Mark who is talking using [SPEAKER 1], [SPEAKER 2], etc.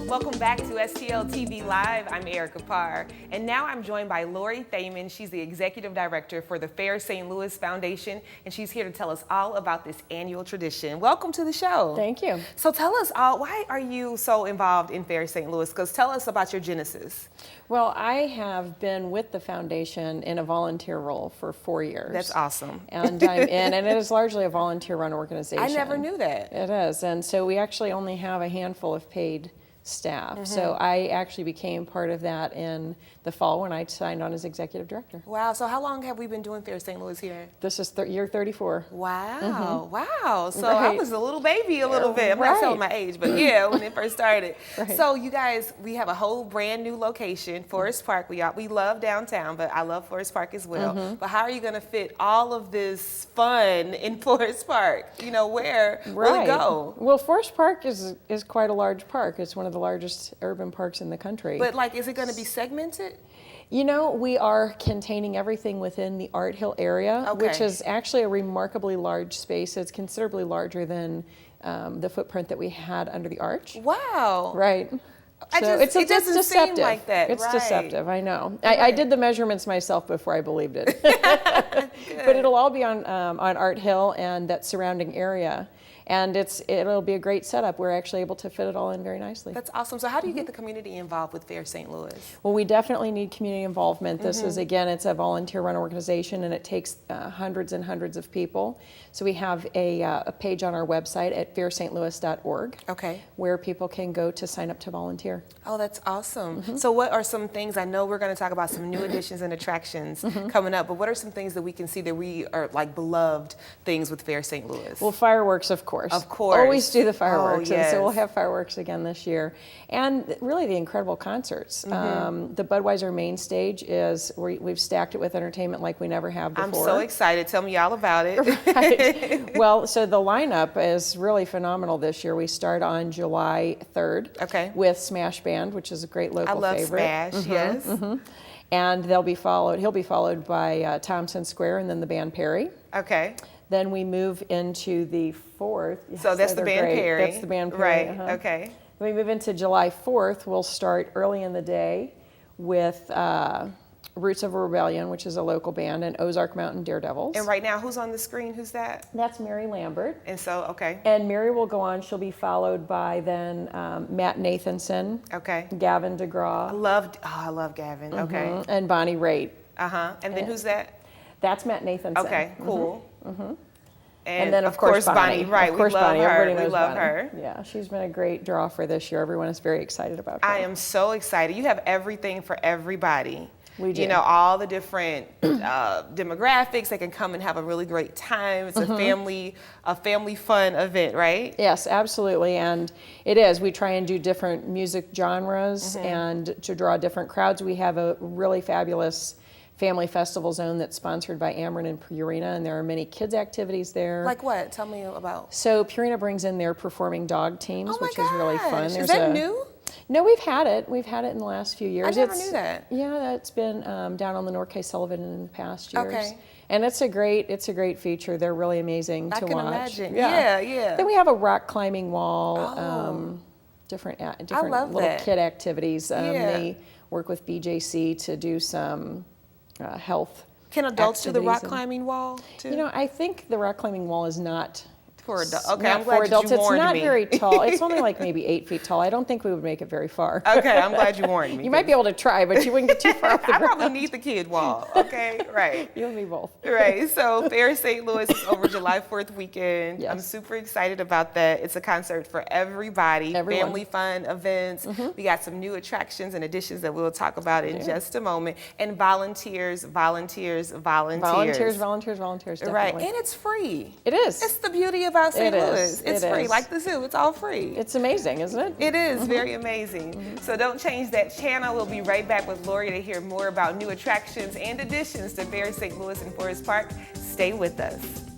[SPEAKER 1] Welcome back to STL TV Live. I'm Arika Parr, and now I'm joined by Lori Thaman. She's the Executive Director for the Fair St. Louis Foundation, and she's here to tell us all about this annual tradition. Welcome to the show.
[SPEAKER 2] Thank you.
[SPEAKER 1] So tell us all, why are you so involved in Fair St. Louis? Because tell us about your genesis.
[SPEAKER 2] Well, I have been with the foundation in a volunteer role for 4 years.
[SPEAKER 1] That's awesome.
[SPEAKER 2] And I'm in, and it is largely a volunteer-run organization.
[SPEAKER 1] I never knew that.
[SPEAKER 2] It is, and so we actually only have a handful of paid staff. So I actually became part of that in the fall when I signed on as executive director.
[SPEAKER 1] Wow, so how long have we been doing Fair St. Louis here?
[SPEAKER 2] This is year 34.
[SPEAKER 1] Wow, wow. So
[SPEAKER 2] Right.
[SPEAKER 1] I was a little baby a little bit. I'm not telling my age, but yeah, when it first started.
[SPEAKER 2] Right.
[SPEAKER 1] So you guys, we have a whole brand new location, Forest Park. We love downtown, but I love Forest Park as well. But how are you going to fit all of this fun in Forest Park? You know, where will it go?
[SPEAKER 2] Well, Forest Park is quite a large park. It's one of the largest urban parks in the country.
[SPEAKER 1] But like, is it going to be segmented?
[SPEAKER 2] You know, we are containing everything within the Art Hill area, which is actually a remarkably large space. It's considerably larger than the footprint that we had under the arch.
[SPEAKER 1] Wow.
[SPEAKER 2] Right.
[SPEAKER 1] It doesn't
[SPEAKER 2] deceptive.
[SPEAKER 1] seem like that.
[SPEAKER 2] It's
[SPEAKER 1] right.
[SPEAKER 2] deceptive, I know. I did the measurements myself before I believed it. But it'll all be on Art Hill and that surrounding area. And it'll be a great setup. We're actually able to fit it all in very nicely.
[SPEAKER 1] That's awesome. So how do you get the community involved with Fair St. Louis?
[SPEAKER 2] Well, we definitely need community involvement. This is, again, it's a volunteer-run organization, and it takes hundreds and hundreds of people. So we have a page on our website at fairstlouis.org, where people can go to sign up to volunteer.
[SPEAKER 1] Oh, that's awesome. So what are some things, I know we're going to talk about some new additions and attractions coming up, but what are some things that we can see that we are like beloved things with Fair St. Louis?
[SPEAKER 2] Well, fireworks, of course.
[SPEAKER 1] Of course.
[SPEAKER 2] Always do the fireworks.
[SPEAKER 1] Oh, yes.
[SPEAKER 2] And so we'll have fireworks again this year. And really the incredible concerts. The Budweiser main stage we've stacked it with entertainment like we never have before.
[SPEAKER 1] I'm so excited. Tell me all about it.
[SPEAKER 2] Right. Well, so the lineup is really phenomenal this year. We start on July 3rd with Smash Band, which is a great local favorite.
[SPEAKER 1] I love Smash, yes.
[SPEAKER 2] And he'll be followed by Thompson Square and then the band Perry.
[SPEAKER 1] Okay.
[SPEAKER 2] Then we move into the 4th.
[SPEAKER 1] So that's the band Perry.
[SPEAKER 2] That's the band Perry.
[SPEAKER 1] Right, okay.
[SPEAKER 2] Then we move into July 4th. We'll start early in the day with Roots of a Rebellion, which is a local band, and Ozark Mountain Daredevils.
[SPEAKER 1] And right now, who's on the screen? Who's that?
[SPEAKER 2] That's Mary Lambert.
[SPEAKER 1] And so, okay.
[SPEAKER 2] And Mary will go on. She'll be followed by then Matt Nathanson.
[SPEAKER 1] Okay.
[SPEAKER 2] Gavin DeGraw.
[SPEAKER 1] I love Gavin. Okay.
[SPEAKER 2] And Bonnie Raitt.
[SPEAKER 1] And then who's that?
[SPEAKER 2] That's Matt Nathanson.
[SPEAKER 1] Okay, cool.
[SPEAKER 2] And then, of course, Bonnie.
[SPEAKER 1] Right,
[SPEAKER 2] of course,
[SPEAKER 1] we love
[SPEAKER 2] Bonnie.
[SPEAKER 1] her.
[SPEAKER 2] Everybody knows
[SPEAKER 1] we love
[SPEAKER 2] Bonnie.
[SPEAKER 1] her.
[SPEAKER 2] Yeah, she's been a great draw for this year. Everyone is very excited about her.
[SPEAKER 1] I am so excited. You have everything for everybody.
[SPEAKER 2] We do.
[SPEAKER 1] You know, all the different demographics. They can come and have a really great time. It's a family fun event, right?
[SPEAKER 2] Yes, absolutely. And it is. We try and do different music genres and to draw different crowds. We have a really fabulous family festival zone that's sponsored by Ameren and Purina, and there are many kids activities there.
[SPEAKER 1] Like what? Tell me about.
[SPEAKER 2] So Purina brings in their performing dog teams, which is really fun.
[SPEAKER 1] Is that new?
[SPEAKER 2] No, we've had it. We've had it in the last few years.
[SPEAKER 1] I never knew that.
[SPEAKER 2] Yeah, it's been down on the North K. Sullivan in the past years.
[SPEAKER 1] Okay.
[SPEAKER 2] And it's a great feature. They're really amazing to watch.
[SPEAKER 1] I can imagine. Yeah.
[SPEAKER 2] Then we have a rock climbing wall, different little kid activities. They work with BJC to do some health.
[SPEAKER 1] Can adults do the rock
[SPEAKER 2] activities
[SPEAKER 1] climbing wall too?
[SPEAKER 2] You know, I think the rock climbing wall is not
[SPEAKER 1] for adults. Okay,
[SPEAKER 2] not
[SPEAKER 1] I'm glad
[SPEAKER 2] for adults.
[SPEAKER 1] you warned me.
[SPEAKER 2] It's not very tall. It's only like maybe 8 feet tall. I don't think we would make it very far.
[SPEAKER 1] Okay, I'm glad you warned me.
[SPEAKER 2] You might be able to try, but you wouldn't get too far off the
[SPEAKER 1] I
[SPEAKER 2] ground.
[SPEAKER 1] probably need the kid wall. Okay, right.
[SPEAKER 2] You and me both.
[SPEAKER 1] Right. So Fair St. Louis is over July 4th weekend.
[SPEAKER 2] Yes.
[SPEAKER 1] I'm super excited about that. It's a concert for everybody.
[SPEAKER 2] Everyone.
[SPEAKER 1] Family fun events. We got some new attractions and additions that we'll talk about in just a moment. And volunteers.
[SPEAKER 2] Volunteers. Definitely.
[SPEAKER 1] Right. And it's free.
[SPEAKER 2] It is.
[SPEAKER 1] It's the beauty about St. Louis. It's free,
[SPEAKER 2] is.
[SPEAKER 1] like the zoo. It's all free.
[SPEAKER 2] It's amazing, isn't it?
[SPEAKER 1] It is very amazing. So don't change that channel. We'll be right back with Lori to hear more about new attractions and additions to Fair St. Louis and Forest Park. Stay with us.